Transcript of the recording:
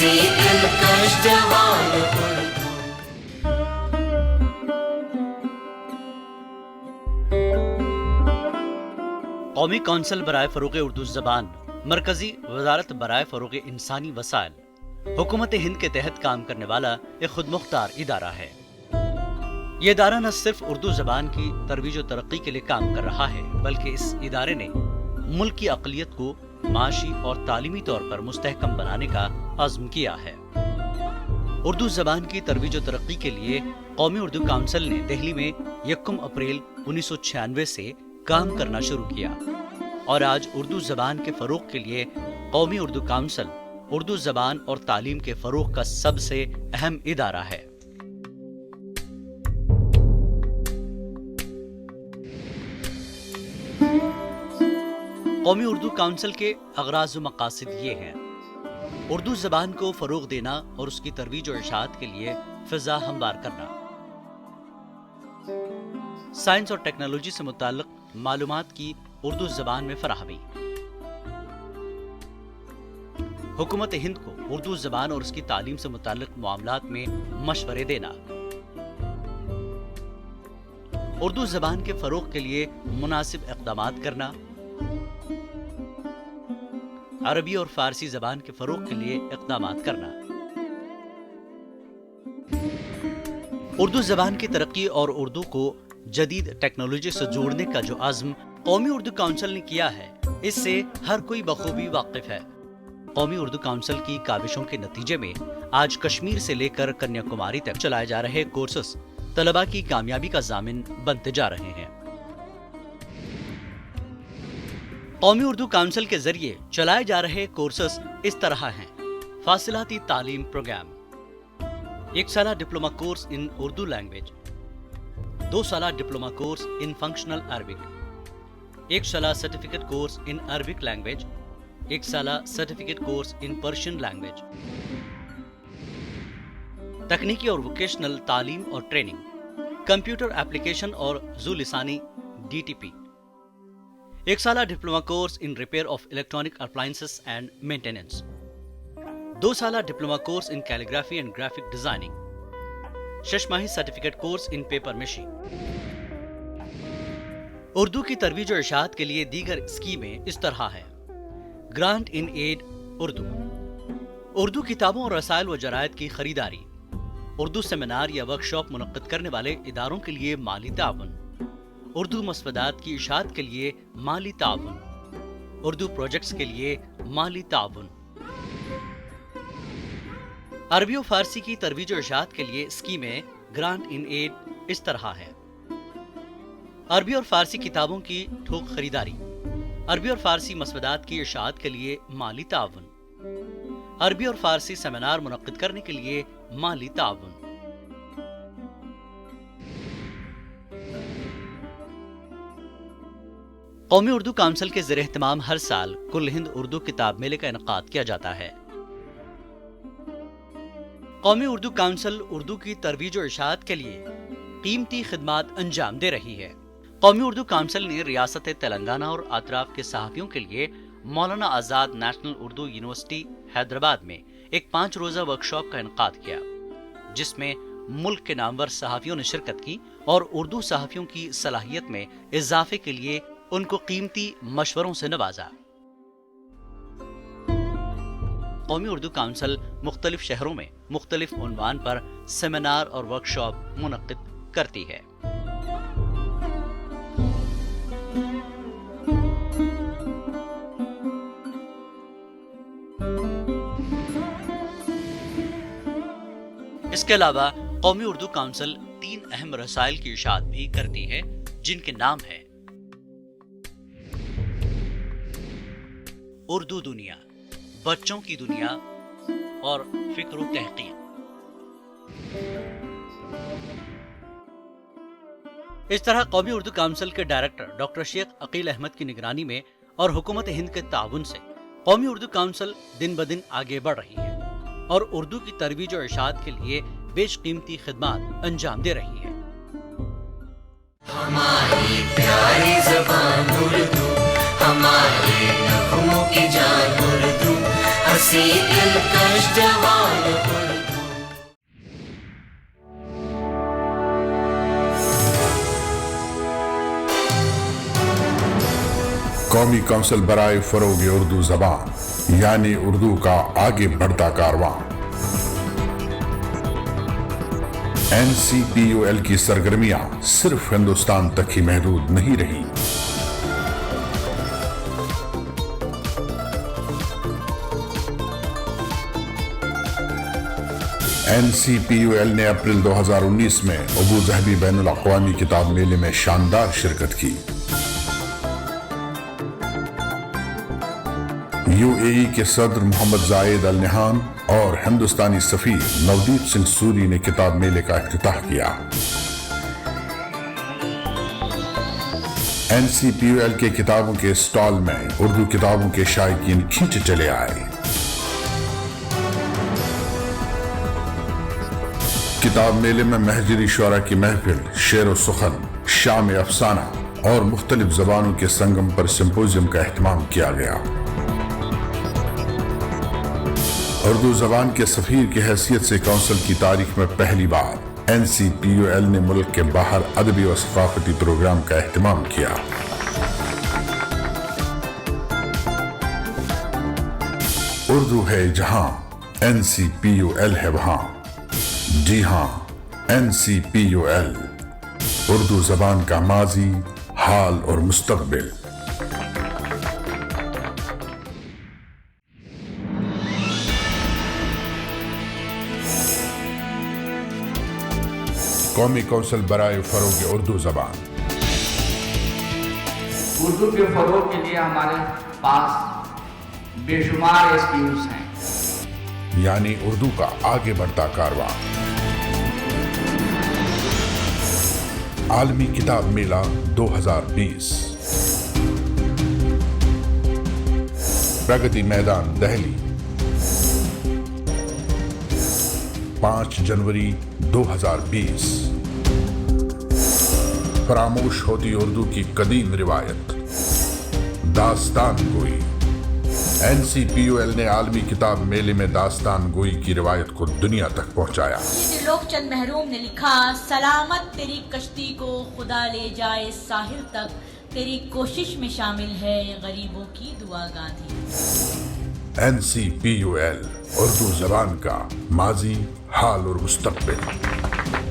ہنسی دلکش جوان اردو۔ قومی کونسل برائے فروغ اردو زبان مرکزی وزارت برائے فروغ انسانی وسائل حکومت ہند کے تحت کام کرنے والا ایک خود مختار ادارہ ہے۔ یہ ادارہ نہ صرف اردو زبان کی ترویج و ترقی کے لیے کام کر رہا ہے بلکہ اس ادارے نے ملک کی اقلیت کو معاشی اور تعلیمی طور پر مستحکم بنانے کا عزم کیا ہے۔ اردو زبان کی ترویج و ترقی کے لیے قومی اردو کونسل نے دہلی میں 1 اپریل 1996 سے کام کرنا شروع کیا اور آج اردو زبان کے فروغ کے لیے قومی اردو کونسل اردو زبان اور تعلیم کے فروغ کا سب سے اہم ادارہ ہے۔ قومی اردو کونسل کے اغراض و مقاصد یہ ہیں: اردو زبان کو فروغ دینا اور اس کی ترویج و اشاعت کے لیے فضا ہموار کرنا، سائنس اور ٹیکنالوجی سے متعلق معلومات کی اردو زبان میں فراہمی، حکومت ہند کو اردو زبان اور اس کی تعلیم سے متعلق معاملات میں مشورے دینا، اردو زبان کے فروغ کے لیے مناسب اقدامات کرنا، عربی اور فارسی زبان کے فروغ کے لیے اقدامات کرنا، اردو زبان کی ترقی اور اردو کو جدید ٹیکنالوجی سے جوڑنے کا جو عزم قومی اردو کونسل نے کیا ہے اس سے ہر کوئی بخوبی واقف ہے۔ قومی اردو کونسل کی کاوشوں کے نتیجے میں آج کشمیر سے لے کر کنیا کماری تک چلائے جا رہے کورسز طلباء کی کامیابی کا ضامن بنتے جا رہے ہیں۔ قومی اردو کونسل کے ذریعے چلائے جا رہے کورسز اس طرح ہیں: فاصلاتی تعلیم پروگرام، 1 سالہ ڈپلومہ کورس ان اردو لینگویج، 2 سالہ ڈپلومہ کورس ان فنکشنل عربک، 1 سالہ certificate course in Arabic language, 1 سالہ سرٹیفکیٹ کورس ان پرشین لینگویج، تکنیکی اور ووکیشنل تعلیم اور ٹریننگ، کمپیوٹر ایپلیکیشن اور ذو لسانی DTP، 1 سالہ diploma course in repair of electronic appliances and maintenance, 2 سالہ diploma course in calligraphy and graphic designing, 6 ماہی certificate course in paper mache. Urdu کی ترویج و اشاعت کے لیے دیگر اسکیمیں اس طرح ہیں: گرانٹ ان ایڈ اردو، اردو کتابوں اور رسائل و جرائد کی خریداری، اردو سیمینار یا ورکشاپ منعقد کرنے والے اداروں کے لیے مالی تعاون، اردو مسودات کی اشاعت کے لیے مالی تعاون، اردو پروجیکٹس کے لیے مالی تعاون۔ عربی و فارسی کی ترویج و اشاعت کے لیے اسکیمیں گرانٹ ان ایڈ اس طرح ہے: عربی اور فارسی کتابوں کی تھوک خریداری، عربی اور فارسی مسودات کی اشاعت کے لیے مالی تعاون، عربی اور فارسی سیمینار منعقد کرنے کے لیے مالی تعاون۔ قومی اردو کونسل کے زیر اہتمام ہر سال کل ہند اردو کتاب میلے کا انعقاد کیا جاتا ہے۔ قومی اردو کونسل اردو کی ترویج و اشاعت کے لیے قیمتی خدمات انجام دے رہی ہے۔ قومی اردو کونسل نے ریاست تلنگانہ اور اطراف کے صحافیوں کے لیے مولانا آزاد نیشنل اردو یونیورسٹی حیدرآباد میں ایک 5 روزہ ورکشاپ کا انعقاد کیا، جس میں ملک کے نامور صحافیوں نے شرکت کی اور اردو صحافیوں کی صلاحیت میں اضافے کے لیے ان کو قیمتی مشوروں سے نوازا۔ قومی اردو کونسل مختلف شہروں میں مختلف عنوان پر سیمینار اور ورکشاپ منعقد کرتی ہے۔ اس کے علاوہ قومی اردو کونسل 3 اہم رسائل کی اشاعت بھی کرتی ہے، جن کے نام ہیں: اردو دنیا، بچوں کی دنیا اور فکر و تحقیق۔ اس طرح قومی اردو کونسل کے ڈائریکٹر ڈاکٹر شیخ عقیل احمد کی نگرانی میں اور حکومت ہند کے تعاون سے قومی اردو کونسل دن بدن آگے بڑھ رہی ہے اور اردو کی ترویج و اشاعت کے لیے بیش قیمتی خدمات انجام دے رہی ہے۔ ہماری پیاری زبان اردو، ہمارے نغموں کی جان اردو، ہنسی دلکش جوان قومی کونسل برائے فروغ اردو زبان یعنی اردو کا آگے بڑھتا کارواں NCPUL کی سرگرمیاں صرف ہندوستان تک ہی محدود نہیں رہی. NCPUL نے اپریل 2019 میں ابو ظہبی بین الاقوامی کتاب میلے میں شاندار شرکت کی. UAE کے صدر محمد زائد ال نہیان اور ہندوستانی سفیر نودیپ سنگھ سوری نے کتاب میلے کا افتتاح کیا. NCPUL کے کتابوں کے اسٹال میں اردو کتابوں کے شائقین کھنچ چلے آئے. کتاب میلے میں مہجری شعراء کی محفل، شعر و سخن، شام افسانہ اور مختلف زبانوں کے سنگم پر سمپوزیم کا اہتمام کیا گیا. اردو زبان کے سفیر کی حیثیت سے کونسل کی تاریخ میں پہلی بار NCPUL نے ملک کے باہر ادبی و ثقافتی پروگرام کا اہتمام کیا. اردو ہے جہاں NCPUL ہے وہاں. جی ہاں، NCPUL اردو زبان کا ماضی، حال اور مستقبل. قومی کونسل برائے فروغ اردو زبان. اردو کے فروغ کے لیے ہمارے پاس بے شمار اسکیمز ہیں. یعنی اردو کا آگے بڑھتا کارواں. عالمی کتاب میلہ 2020 پرگتی میدان دہلی 5 جنوری 2020. فراموش ہوتی اردو کی قدیم روایت، داستان گوئی. NCPUL نے عالمی کتاب میلے میں داستان گوئی کی روایت کو دنیا تک پہنچایا. لوک چند محروم نے لکھا، سلامت تیری کشتی کو خدا لے جائے ساحل تک، تیری کوشش میں شامل ہے غریبوں کی دعا گاندھی. NCPUL اردو زبان کا ماضی، حال اور مستقبل.